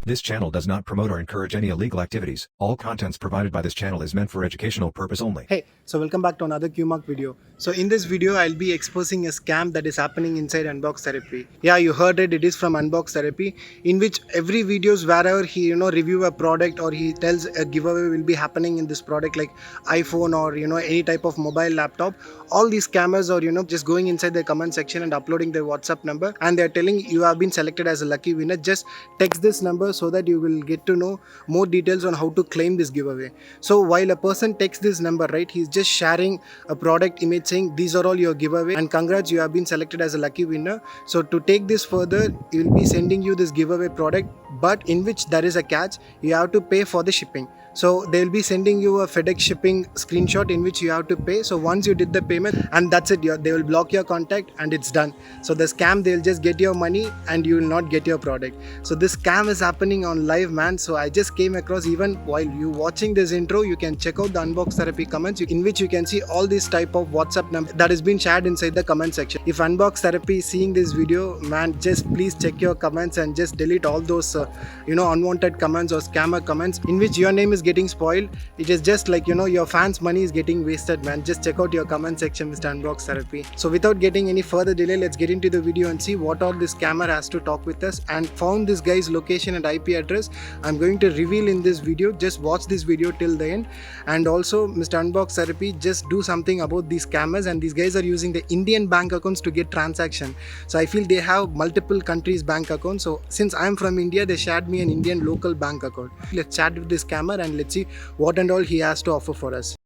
This channel does not promote or encourage any illegal activities. All contents provided by this channel is meant for educational purpose only. Hey, so welcome back to another QMark video. So in this video, I'll be exposing a scam that is happening inside Unbox Therapy. Yeah, you heard it. It is from Unbox Therapy, in which every videos wherever he review a product or he tells a giveaway will be happening in this product like iPhone or any type of mobile laptop. All these scammers are just going inside the comment section and uploading their WhatsApp number, and they're telling you have been selected as a lucky winner. Just text this number so that you will get to know more details on how to claim this giveaway. So while a person texts this number, right, he's just sharing a product image saying these are all your giveaway and congrats, you have been selected as a lucky winner. So to take this further, he will be sending you this giveaway product, but in which there is a catch. You have to pay for the shipping. So they will be sending you a FedEx shipping screenshot in which you have to pay. So once you did the payment, and that's it, they will block your contact and it's done. So the scam, they'll just get your money and you will not get your product. So this scam is happening on live, man. So I just came across, even while you watching this intro, you can check out the Unbox Therapy comments in which you can see all this type of WhatsApp number that has been shared inside the comment section. If Unbox Therapy is seeing this video, man, just please check your comments and just delete all those unwanted comments or scammer comments in which your name is getting spoiled. It is just like your fans' money is getting wasted, man. Just check out your comment section, Mr. Unbox Therapy. So without getting any further delay, let's get into the video and see what all this scammer has to talk with us, and found this guy's location and IP address. I'm going to reveal in this video. Just watch this video till the end. And also, Mr. Unbox Therapy, just do something about these scammers. And these guys are using the Indian bank accounts to get transaction. So I feel they have multiple countries bank accounts. So since I'm from India, they shared me an Indian local bank account. Let's chat with this scammer and let's see what and all he has to offer for us.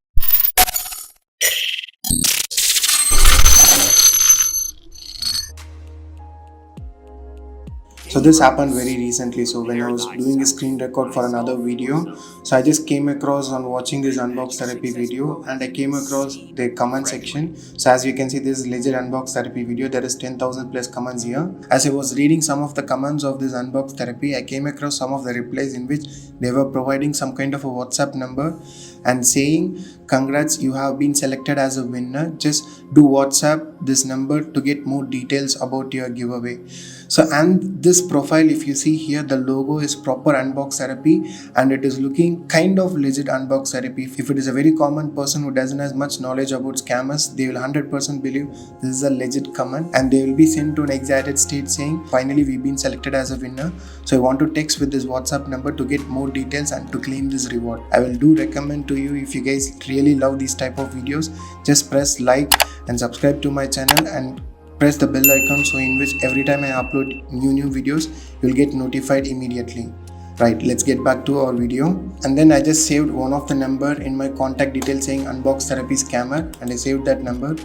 So this happened very recently. So when I was doing a screen record for another video, so I just came across on watching this Unbox Therapy video, and I came across the comment section. So as you can see, this is legit Unbox Therapy video. There is 10,000 plus comments here. As I was reading some of the comments of this Unbox Therapy, I came across some of the replies in which they were providing some kind of a WhatsApp number and saying, congrats, you have been selected as a winner. Just do WhatsApp this number to get more details about your giveaway. So, and this profile, if you see here, the logo is proper Unbox Therapy and it is looking kind of legit Unbox Therapy. If it is a very common person who doesn't have much knowledge about scammers, they will 100% believe this is a legit comment, and they will be sent to an excited state saying, finally we've been selected as a winner. So I want to text with this WhatsApp number to get more details and to claim this reward. I will do recommend to you, if you guys really love these type of videos, just press like and subscribe to my channel and press the bell icon, so in which every time I upload new videos, you'll get notified immediately. Right, let's get back to our video. And then I just saved one of the number in my contact details saying Unbox Therapy scammer, and I saved that number.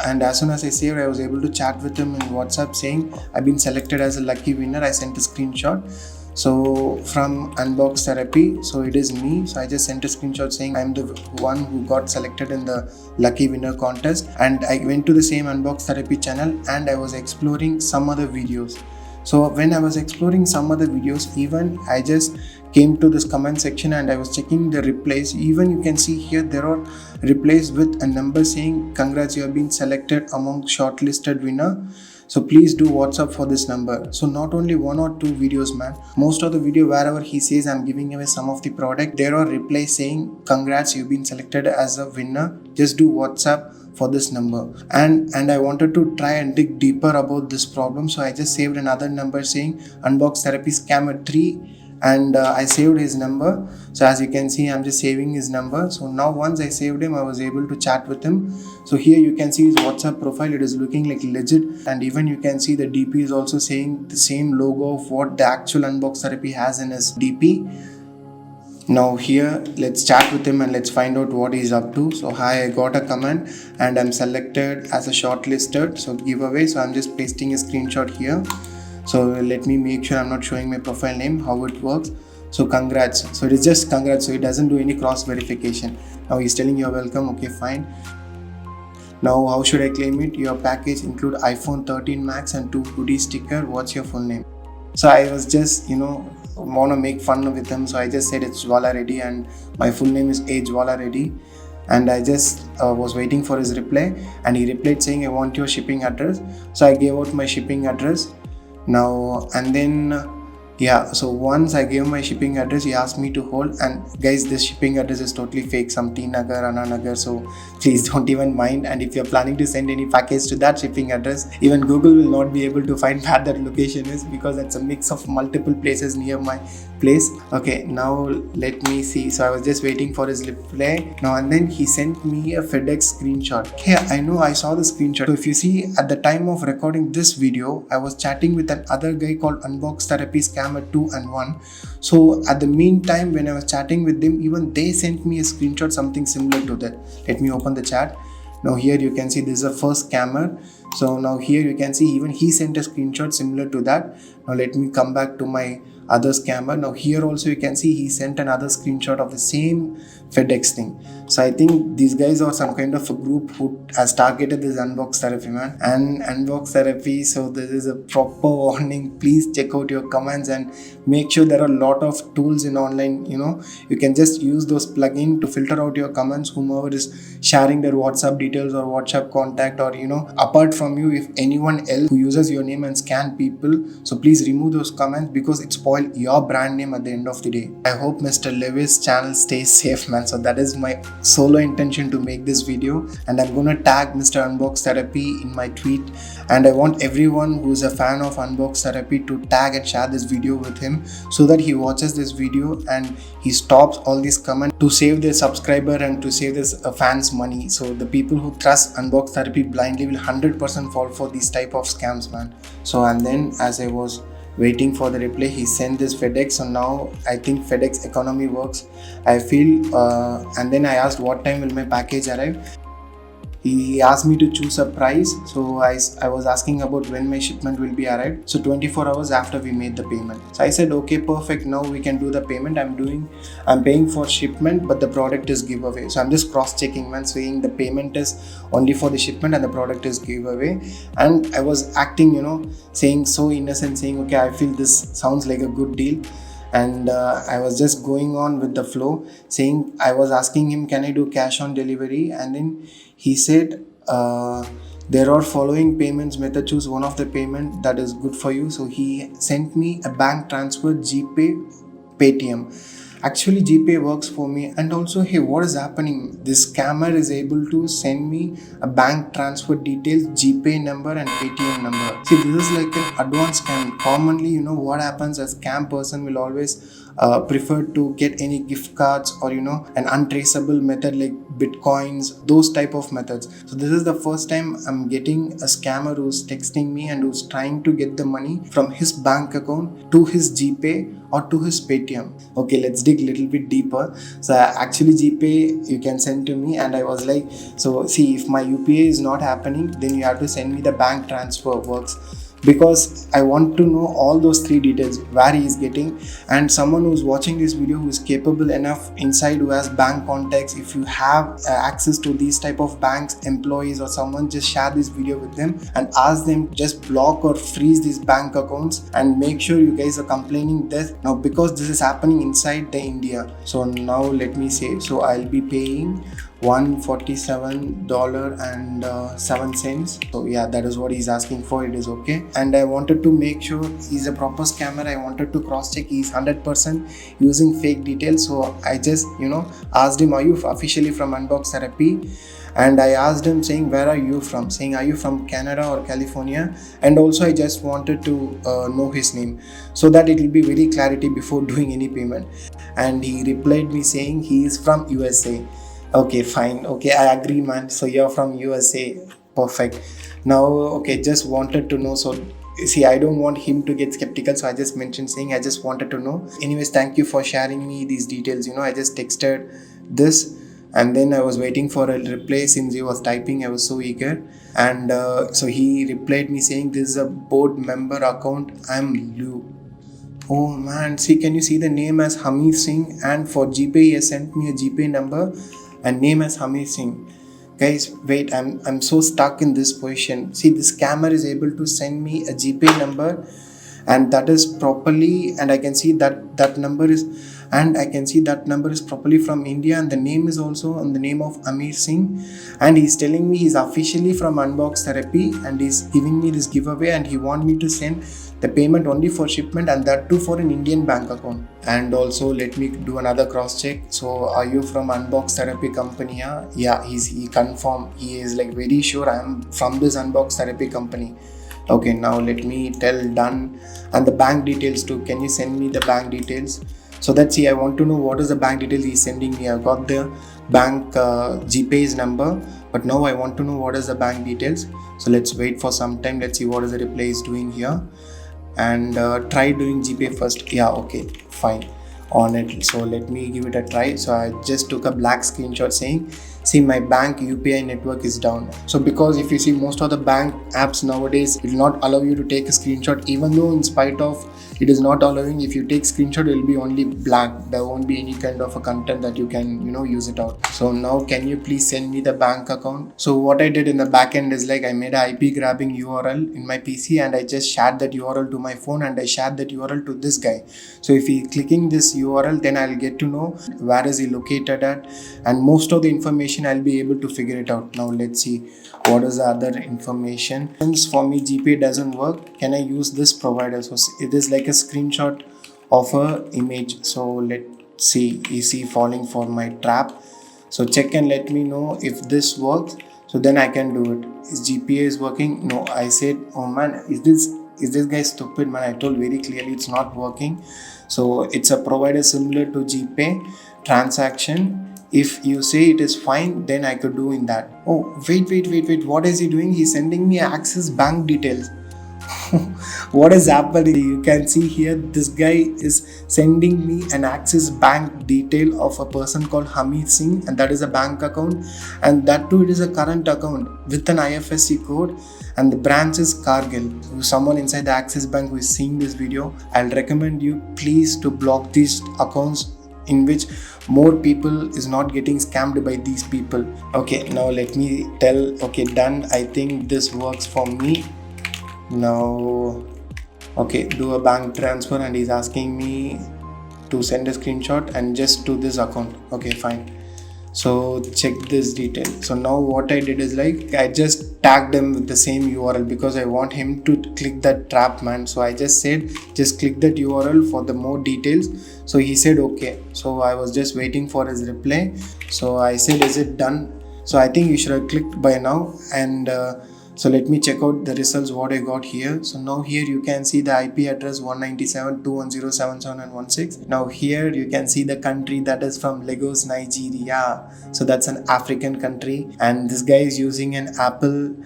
And as soon as I saved, I was able to chat with him in WhatsApp saying I've been selected as a lucky winner. I sent a screenshot. So from Unbox Therapy, so it is me. So I just sent a screenshot saying I'm the one who got selected in the lucky winner contest, and I went to the same Unbox Therapy channel and I was exploring some other videos. So when I was exploring some other videos, even I just came to this comment section and I was checking the replies. Even you can see here there are replies with a number saying congrats, you have been selected among shortlisted winner. So please do WhatsApp for this number. So not only one or two videos, man. Most of the video wherever he says I'm giving away some of the product, there are replies saying congrats, you've been selected as a winner. Just do WhatsApp for this number. And I wanted to try and dig deeper about this problem. So I just saved another number saying Unbox Therapy Scammer 3. And I saved his number. So as you can see, I'm just saving his number. So now once I saved him, I was able to chat with him. So here you can see his WhatsApp profile. It is looking like legit, and even you can see the DP is also saying the same logo of what the actual Unbox Therapy has in his DP. Now here, let's chat with him and let's find out what he's up to. So hi, I got a comment and I'm selected as a shortlisted, so giveaway. So I'm just pasting a screenshot here. So let me make sure I'm not showing my profile name, how it works. So congrats. So it is just congrats. So it doesn't do any cross verification. Now he's telling you're welcome. Okay, fine. Now how should I claim it? Your package include iPhone 13 Max and 2 hoodie sticker. What's your full name? So I was just want to make fun with him. So I just said it's Jwala Reddy and my full name is A. Jwala Reddy. And I just was waiting for his reply, and he replied saying I want your shipping address. So I gave out my shipping address. Now and then Yeah, so once I gave my shipping address, he asked me to hold. And guys, this shipping address is totally fake, some T Nagar, Anna Nagar. So please don't even mind. And if you're planning to send any package to that shipping address, even Google will not be able to find where that location is, because it's a mix of multiple places near my place. Okay, now let me see. So I was just waiting for his reply. Now and then he sent me a FedEx screenshot. Okay, I know I saw the screenshot. So if you see, at the time of recording this video, I was chatting with another guy called Unbox Therapy Scammer 2 and 1. So at the meantime, when I was chatting with them, even they sent me a screenshot, something similar to that. Let me open the chat. Now here you can see this is the first scammer. So now here you can see even he sent a screenshot similar to that. Now let me come back to my other scammer. Now here also you can see he sent another screenshot of the same FedEx thing. So I think these guys are some kind of a group who has targeted this Unbox Therapy, man. And Unbox Therapy, so this is a proper warning. Please check out your comments and make sure there are a lot of tools in online. You can just use those plugins to filter out your comments, whomever is sharing their WhatsApp details or WhatsApp contact, or apart from you, if anyone else who uses your name and scan people, so please remove those comments, because it spoils your brand name at the end of the day. I hope Mr. Levis' channel stays safe, man. So that is my solo intention to make this video, and I'm gonna tag Mr. Unbox Therapy in my tweet, and I want everyone who is a fan of Unbox Therapy to tag and share this video with him, so that he watches this video and he stops all these comments to save their subscriber and to save this fans money. So the people who trust Unbox Therapy blindly will 100% fall for these type of scams, man. So and then as I was waiting for the reply, he sent this FedEx. So now I think FedEx economy works, I feel. And then I asked what time will my package arrive. He asked me to choose a price. So I was asking about when my shipment will be arrived. So 24 hours after we made the payment. So I said, okay, perfect. Now we can do the payment. I'm paying for shipment, but the product is giveaway. So I'm just cross-checking, man, saying the payment is only for the shipment and the product is giveaway. And I was acting, saying so innocent, saying, okay, I feel this sounds like a good deal. And I was just going on with the flow, saying, I was asking him, can I do cash on delivery? And then he said, there are following payments method, choose one of the payment that is good for you. So he sent me a bank transfer, GPay, Paytm. Actually, GPay works for me. And also, hey, what is happening? This scammer is able to send me a bank transfer details, GPay number and Paytm number. See, this is like an advanced scam. Commonly, what happens, a scam person will always prefer to get any gift cards or an untraceable method like bitcoins, those type of methods. So this is the first time I'm getting a scammer who's texting me and who's trying to get the money from his bank account to his GPay or to his Paytm. Okay, let's dig a little bit deeper. So actually GPay you can send to me, and I was like, so see, if my UPI is not happening, then you have to send me the bank transfer works, because I want to know all those three details, where he is getting. And someone who's watching this video who is capable enough inside, who has bank contacts, if you have access to these type of banks employees or someone, just share this video with them and ask them just block or freeze these bank accounts, and make sure you guys are complaining this now, because this is happening inside the India. So now let me say, so I'll be paying $147.07. So yeah, that is what he's asking for. It is okay. And I wanted to make sure he's a proper scammer. I wanted to cross check he's 100% using fake details. So I just asked him, are you officially from Unbox Therapy? And I asked him saying, where are you from? Saying, are you from Canada or California? And also I just wanted to know his name, so that it will be very clarity before doing any payment. And he replied me saying he is from USA. Okay, fine. Okay, I agree, man. So you're from USA. Perfect. Now, okay, just wanted to know. So see, I don't want him to get skeptical, so I just mentioned saying I just wanted to know. Anyways, thank you for sharing me these details. I just texted this, and then I was waiting for a reply. Since he was typing, I was so eager. And so he replied me saying, this is a board member account, I'm Lou. Oh man, see, can you see the name as Hamir Singh? And for GPay, he has sent me a GPay number and name as Hamir Singh. Guys, wait, I'm so stuck in this position. See, this scammer is able to send me a GPay number, and that is properly, and I can see that number is, and I can see that number is properly from India, and the name is also on the name of Amir Singh, and he's telling me he's officially from Unbox Therapy, and he's giving me this giveaway, and he want me to send the payment only for shipment, and that too for an Indian bank account. And also let me do another cross check. So are you from Unbox Therapy company? Yeah, he confirmed. He is like very sure I am from this Unbox Therapy company. Okay, now let me tell done. And the bank details too. Can you send me the bank details? So that's, see, I want to know what is the bank details he's sending me. I got the bank GPay's number, but now I want to know what is the bank details. So let's wait for some time. Let's see what is the reply is doing here. And try doing GPay first. Yeah, okay, fine, on it. So let me give it a try. So I just took a black screenshot saying, see, my bank UPI network is down. So because if you see most of the bank apps nowadays, it will not allow you to take a screenshot, even though in spite of it is not allowing. If you take screenshot, it will be only black. There won't be any kind of a content that you can use it out. So now can you please send me the bank account? So what I did in the back end is like I made a IP grabbing URL in my PC, and I just shared that URL to my phone, and I shared that URL to this guy. So if he clicking this URL, then I'll get to know where is he located at, and most of the information I'll be able to figure it out. Now let's see what is the other information. Since for me GPay doesn't work, can I use this provider? So it is like a screenshot of a image. So let's see, is he falling for my trap? So check and let me know if this works, so then I can do it. Is GPA is working? No, I said, oh man, is this guy stupid, man? I told very clearly it's not working. So it's a provider similar to GPay transaction. If you say it is fine, then I could do in that. Oh, wait, what is he doing? He's sending me Axis bank details. What is happening? You can see here, this guy is sending me an Axis bank detail of a person called Hamid Singh, and that is a bank account, and that too it is a current account with an IFSC code, and the branch is Cargill. If someone inside the Axis Bank who is seeing this video, I'll recommend you please to block these accounts in which more people is not getting scammed by these people. Okay, now let me tell. Okay, done. I think this works for me. Now, okay, do a bank transfer, and he's asking me to send a screenshot and just to this account. Okay, fine. So check this detail. So now what I did is like I just tagged him with the same URL because I want him to click that trap, man. So I just said just click that URL for the more details. So he said okay. So I was just waiting for his reply. So I said, is it done? So I think you should have clicked by now. And so let me check out the results what I got here. So now here you can see the IP address 197.210.77 and 16. Now here you can see the country, that is from Lagos, Nigeria. So that's an African country, and this guy is using an Apple,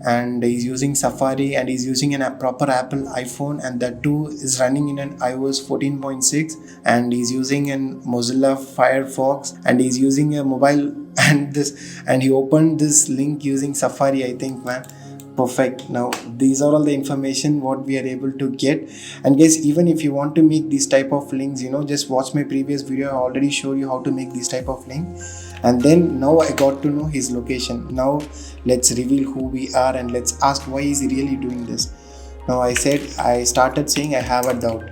and he's using Safari, and he's using a proper Apple iPhone, and that too is running in an iOS 14.6, and he's using an Mozilla Firefox, and he's using a mobile and he opened this link using Safari, I think, man. Perfect. Now these are all the information what we are able to get. And guys, even if you want to make these type of links, just watch my previous video. I already showed you how to make this type of link. And then now I got to know his location. Now let's reveal who we are, and let's ask why is he really doing this. Now I started saying I have a doubt,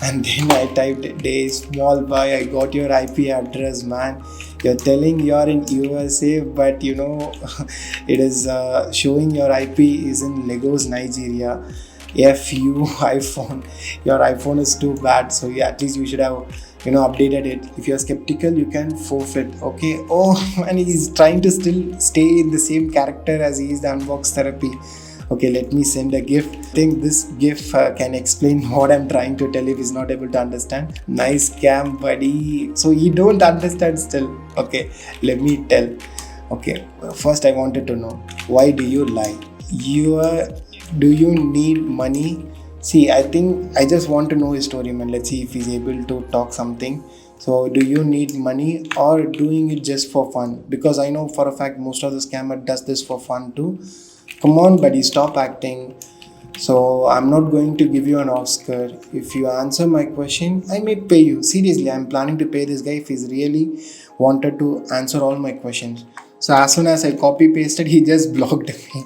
and then I typed, "Day small boy, I got your IP address, man. You're telling you're in USA, but it is showing your IP is in Lagos, Nigeria. F you iPhone, your iPhone is too bad. So yeah, at least you should have updated it. If you're skeptical, you can forfeit." Okay. Oh, and he's trying to still stay in the same character as he is the Unbox Therapy. Okay, let me send a GIF. I think this GIF can explain what I'm trying to tell if he's not able to understand. Nice scam, buddy. So you don't understand still. Okay, let me tell. Okay, first I wanted to know, why do you lie? Do you need money? See, I think I just want to know his story, man. Let's see if he's able to talk something. So do you need money or doing it just for fun? Because I know for a fact most of the scammer does this for fun too. Come on, buddy, stop acting. So I'm not going to give you an Oscar. If you answer my question, I may pay you. Seriously, I'm planning to pay this guy if he's really wanted to answer all my questions. So as soon as I copy pasted, he just blocked me.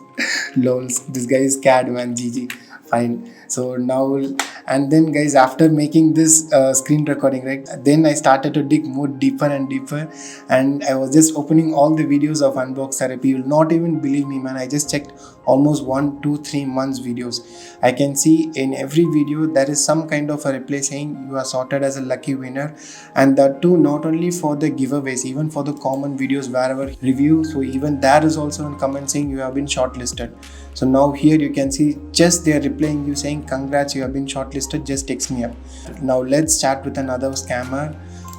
Lols, this guy is CAD, man. GG. Fine. So now, and then guys, after making this screen recording, right, then I started to dig more deeper and deeper, and I was just opening all the videos of Unbox Therapy. You'll not even believe me, man. I just checked almost 1, 2, 3 months videos. I can see in every video there is some kind of a reply saying you are sorted as a lucky winner, and that too not only for the giveaways, even for the common videos wherever review. So even there is also a comment saying you have been shortlisted. So now here you can see just they are replying you saying congrats, you have been shortlisted, just text me up. Now let's chat with another scammer.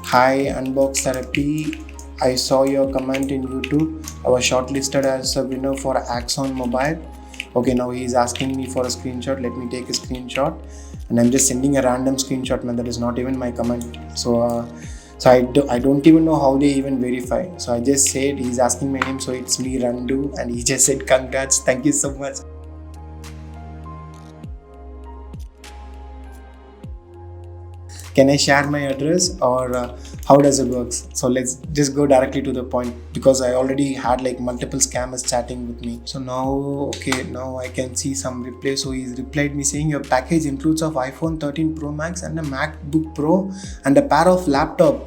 Hi Unbox Therapy, I saw your comment in YouTube. I was shortlisted as a winner for Axon Mobile. Okay, now he is asking me for a screenshot. Let me take a screenshot, and I'm just sending a random screenshot, man. That is not even my comment. So I don't even know how they even verify. So I just said he's asking my name, so it's me, Randu, and he just said congrats, thank you so much. Can I share my address, or how does it work? So let's just go directly to the point, because I already had like multiple scammers chatting with me. So now, okay, now I can see some replay. So he's replied me saying your package includes of iPhone 13 Pro Max and a MacBook Pro and a pair of laptop.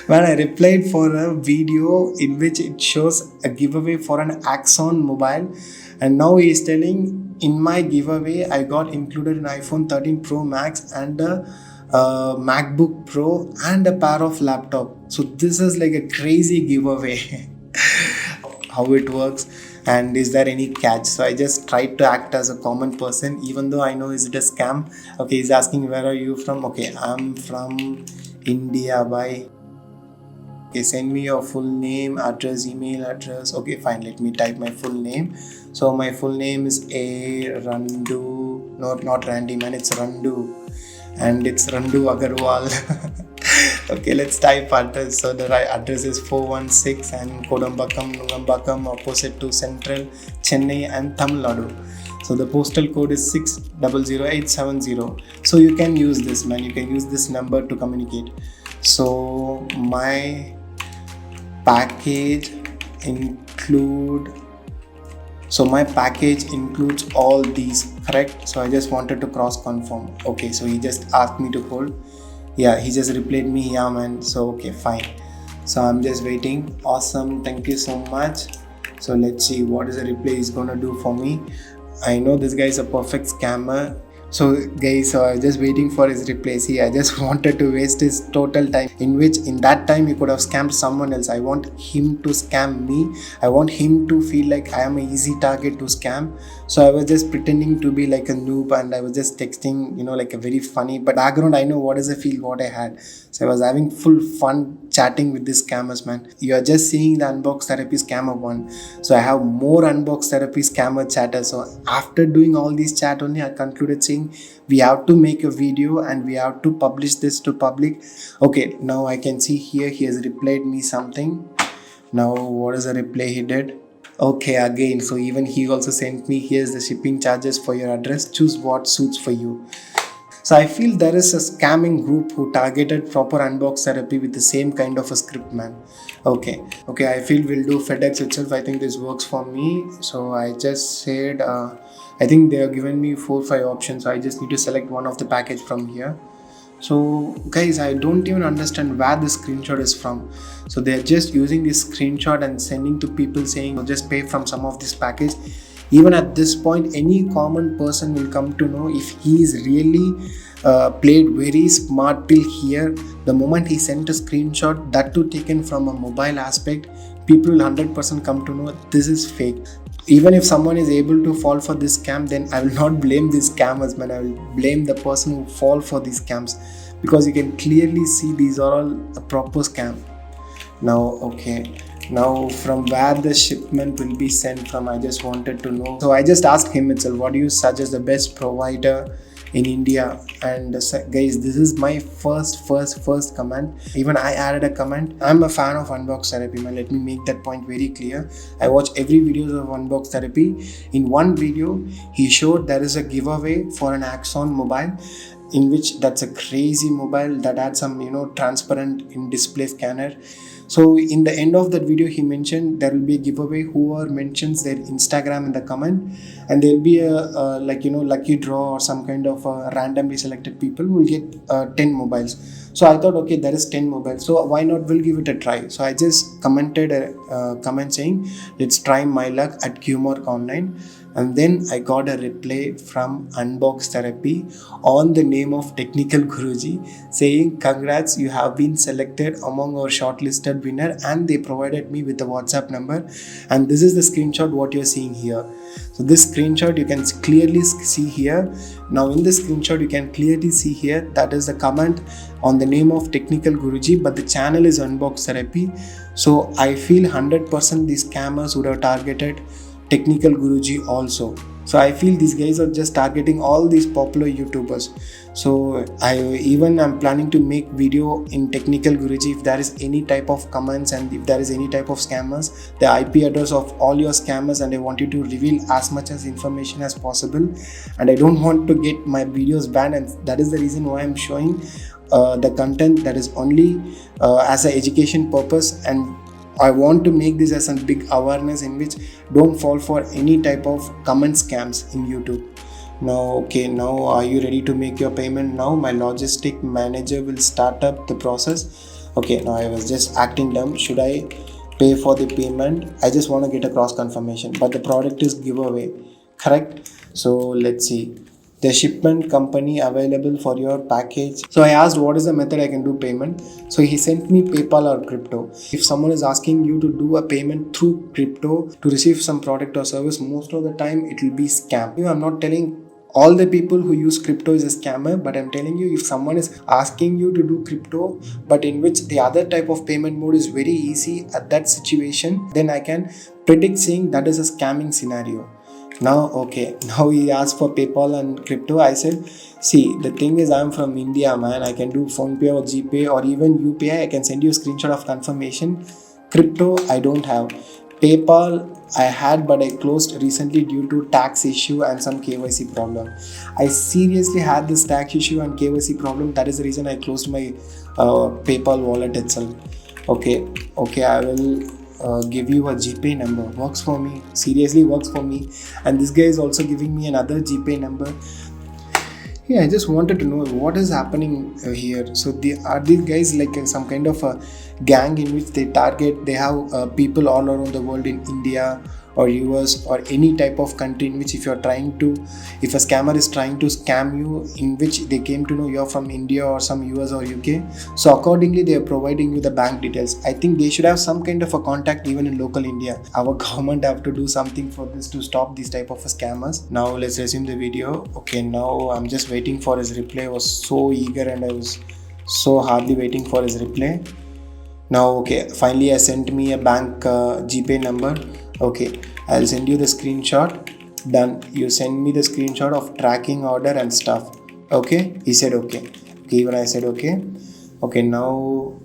When I replied for a video in which it shows a giveaway for an Axon Mobile, and now he is telling in my giveaway I got included an iPhone 13 Pro Max and a MacBook Pro and a pair of laptop. So this is like a crazy giveaway. How it works, and is there any catch? So I just tried to act as a common person, even though I know is it a scam. Okay, he's asking where are you from. Okay, I'm from India. Bye. Okay, send me your full name, address, email address. Okay, fine, let me type my full name. So my full name is Randu. Not Randy, man, it's Randu, and it's Randu Agarwal. Okay, let's type address. So the right address is 416 and Kodambakam, Nugambakam, opposite to Central, Chennai and Tamil Nadu. So the postal code is 600870. So you can use this, man. You can use this number to communicate. So my package includes all these, correct? So I just wanted to cross confirm. Okay, so he just asked me to hold. Yeah, he just replied me, yeah man. So okay, fine. So I'm just waiting. Awesome, thank you so much. So let's see what is the reply he's gonna do for me. I know this guy is a perfect scammer. So guys, I was just waiting for his reply. See, I just wanted to waste his total time, in which in that time he could have scammed someone else. I want him to scam me. I want him to feel like I am an easy target to scam. So I was just pretending to be like a noob, and I was just texting, like a very funny, but background I know what is the feel what I had. So I was having full fun chatting with these scammers, man. You are just seeing the Unbox Therapy scammer one. So I have more Unbox Therapy scammer chatters. So after doing all these chat only, I concluded saying we have to make a video and we have to publish this to public. Okay, now I can see here he has replied me something. Now what is the reply he did? Okay, again, so even he also sent me, here's the shipping charges for your address, choose what suits for you. So I feel there is a scamming group who targeted proper Unbox Therapy with the same kind of a script, man. Okay, I feel we'll do FedEx itself. I think this works for me. So I just said, I think they have given me 4 or 5 options. So I just need to select one of the package from here. So guys, I don't even understand where the screenshot is from. So they're just using this screenshot and sending to people saying, just pay from some of this package. Even at this point, any common person will come to know if he is really played very smart till here. The moment he sent a screenshot, that too taken from a mobile aspect, people will 100% come to know this is fake. Even if someone is able to fall for this scam, then I will not blame these scammers, man. I will blame the person who fall for these scams, because you can clearly see these are all a proper scam. Now, okay. Now from where the shipment will be sent from, I just wanted to know. So I just asked him itself, what do you suggest the best provider in India? And guys, this is my first comment. Even I added a comment. I'm a fan of Unbox Therapy, man. Let me make that point very clear. I watch every videos of Unbox Therapy. In one video, he showed there is a giveaway for an Axon Mobile. in which that's a crazy mobile that had some transparent in display scanner. So in the end of that video, he mentioned there will be a giveaway. Whoever mentions their Instagram in the comment, and there will be a lucky draw or some kind of randomly selected people will get 10 mobiles. So I thought, okay, there is 10 mobiles, so why not, we'll give it a try. So I just commented a comment saying, let's try my luck at QMark Online. And then I got a reply from Unbox Therapy on the name of Technical Guruji saying, congrats, you have been selected among our shortlisted winner, and they provided me with the WhatsApp number. And this is the screenshot what you're seeing here. So this screenshot you can clearly see here. Now in this screenshot you can clearly see here that is the comment on the name of Technical Guruji, but the channel is Unbox Therapy. So I feel 100% these scammers would have targeted Technical Guruji also. So I feel these guys are just targeting all these popular YouTubers. So I'm planning to make video in Technical Guruji if there is any type of comments and if there is any type of scammers, the IP address of all your scammers, and I want you to reveal as much as information as possible. And I don't want to get my videos banned, and that is the reason why I'm showing the content that is only as an education purpose, and I want to make this as a big awareness in which don't fall for any type of comment scams in YouTube. Now are you ready to make your payment? Now my logistic manager will start up the process. Okay, now I was just acting dumb. Should I pay for the payment? I just want to get a cross confirmation, but the product is giveaway, correct? So let's see. The shipment company available for your package. So I asked what is the method I can do payment. So he sent me PayPal or crypto. If someone is asking you to do a payment through crypto to receive some product or service, most of the time it will be scam. I'm not telling all the people who use crypto is a scammer, but I'm telling you, if someone is asking you to do crypto but in which the other type of payment mode is very easy at that situation, then I can predict saying that is a scamming scenario. Now he asked for PayPal and crypto. I said, see, the thing is I'm from India, man. I can do PhonePe or GPay or even UPI. I can send you a screenshot of confirmation. Crypto I don't have. PayPal I had, but I closed recently due to tax issue and some KYC problem. I seriously had this tax issue and KYC problem. That is the reason I closed my PayPal wallet itself. Okay, I will give you a GPay number. Works for me. Seriously works for me. And this guy is also giving me another GPay number. Yeah, I just wanted to know what is happening here. So are these guys like some kind of a gang in which they target? They have people all around the world in India or US or any type of country in which if a scammer is trying to scam you, in which they came to know you're from India or some US or UK, so accordingly they are providing you the bank details. I think they should have some kind of a contact even in local India. Our government have to do something for this to stop these type of scammers. Now let's resume the video. Okay, now I'm just waiting for his reply. I was so eager and I was so hardly waiting for his reply. Now finally I sent me a bank GPay number. Okay, I'll send you the screenshot. Done. You send me the screenshot of tracking order and stuff. Okay, he said okay. Even I said okay. Okay, now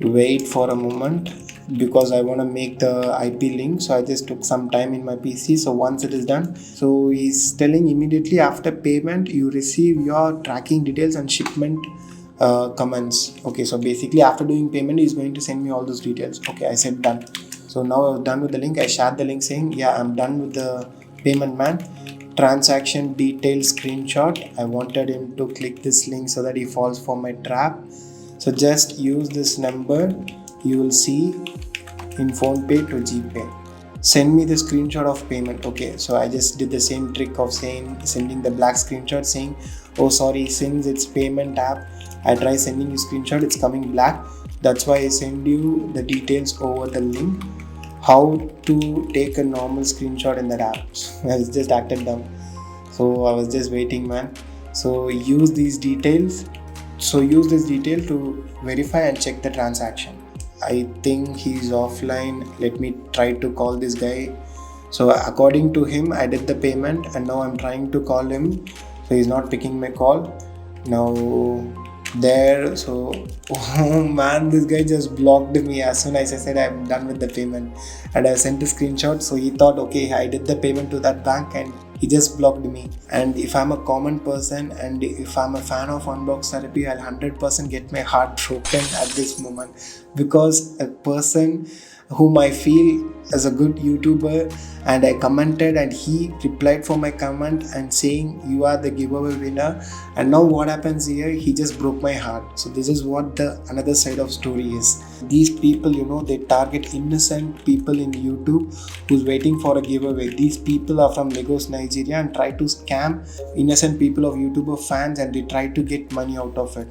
wait for a moment because I want to make the IP link. So I just took some time in my PC. So once it is done, so he's telling immediately after payment you receive your tracking details and shipment comments. Okay, so basically after doing payment he's going to send me all those details. Okay, I said done. So now I was done with the link. I shared the link saying, yeah, I'm done with the payment, man. Transaction details screenshot. I wanted him to click this link so that he falls for my trap. So just use this number. You will see in PhonePe to GPay. Send me the screenshot of payment. Okay, so I just did the same trick of sending the black screenshot saying, oh sorry, since it's payment app, I try sending you screenshot, it's coming black. That's why I send you the details over the link. How to take a normal screenshot in that app. I was just acted dumb. So I was just waiting, man. So use these details. So use this detail to verify and check the transaction. I think he's offline. Let me try to call this guy. So according to him, I did the payment and now I'm trying to call him. So he's not picking my call. Now there, so oh man, this guy just blocked me as soon as I said I'm done with the payment, and I sent a screenshot. So he thought, okay, I did the payment to that bank and he just blocked me. And if I'm a common person and if I'm a fan of Unbox Therapy, I'll 100% get my heart broken at this moment, because a person whom I feel as a good YouTuber, and I commented and he replied for my comment and saying you are the giveaway winner, and now what happens here, he just broke my heart. So this is what the another side of story is. These people, you know, they target innocent people in YouTube who's waiting for a giveaway. These people are from Lagos, Nigeria, and try to scam innocent people of YouTuber fans, and they try to get money out of it.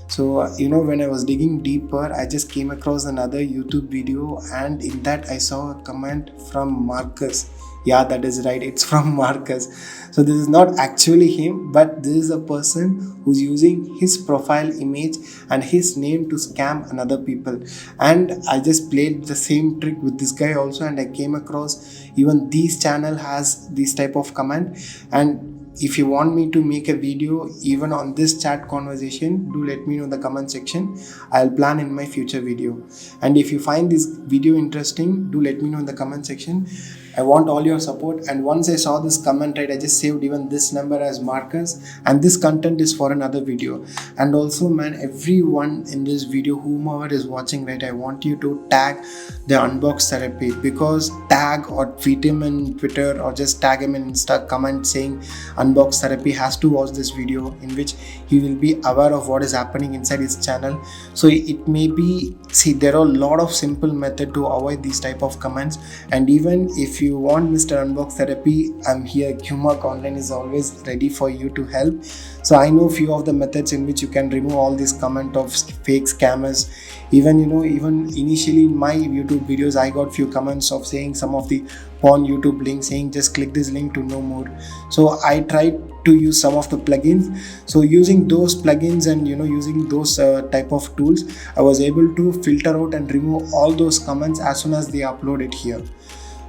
So you know, when I was digging deeper, I just came across another YouTube video, and in that I saw a comment from Marcus. Yeah, that is right, it's from Marcus. So this is not actually him, but this is a person who's using his profile image and his name to scam another people. And I just played the same trick with this guy also, and I came across even this channel has this type of comment. And if you want me to make a video even on this chat conversation, do let me know in the comment section. I'll plan in my future video. And if you find this video interesting, do let me know in the comment section. I want all your support. And once I saw this comment, right, I just saved even this number as Marcus, and this content is for another video. And also, man, everyone in this video, whomever is watching, right, I want you to tag the Unbox Therapy, because tag or tweet him in Twitter or just tag him in Insta, comment saying Unbox Therapy has to watch this video, in which he will be aware of what is happening inside his channel. So it may be, see, there are a lot of simple method to avoid these type of comments. And even if you want Mr. Unbox Therapy, I'm here. QMark Online is always ready for you to help. So I know few of the methods in which you can remove all these comment of fake scammers. Even, you know, even initially in my YouTube videos, I got few comments of saying some of the porn YouTube links, saying just click this link to know more. So I tried to use some of the plugins. So using those plugins and, you know, using those type of tools, I was able to filter out and remove all those comments as soon as they uploaded here.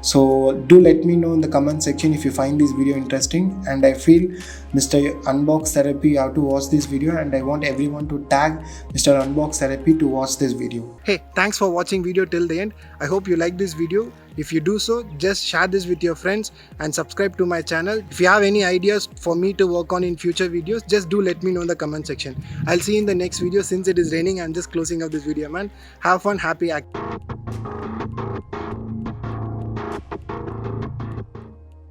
So do let me know in the comment section if you find this video interesting. And I feel Mr. Unbox Therapy, you have to watch this video, and I want everyone to tag Mr. Unbox Therapy to watch this video. Hey, thanks for watching video till the end. I hope you like this video. If you do so, just share this with your friends and subscribe to my channel. If you have any ideas for me to work on in future videos, just do let me know in the comment section. I'll see you in the next video. Since it is raining, I'm just closing up this video, man. Have fun, happy acting.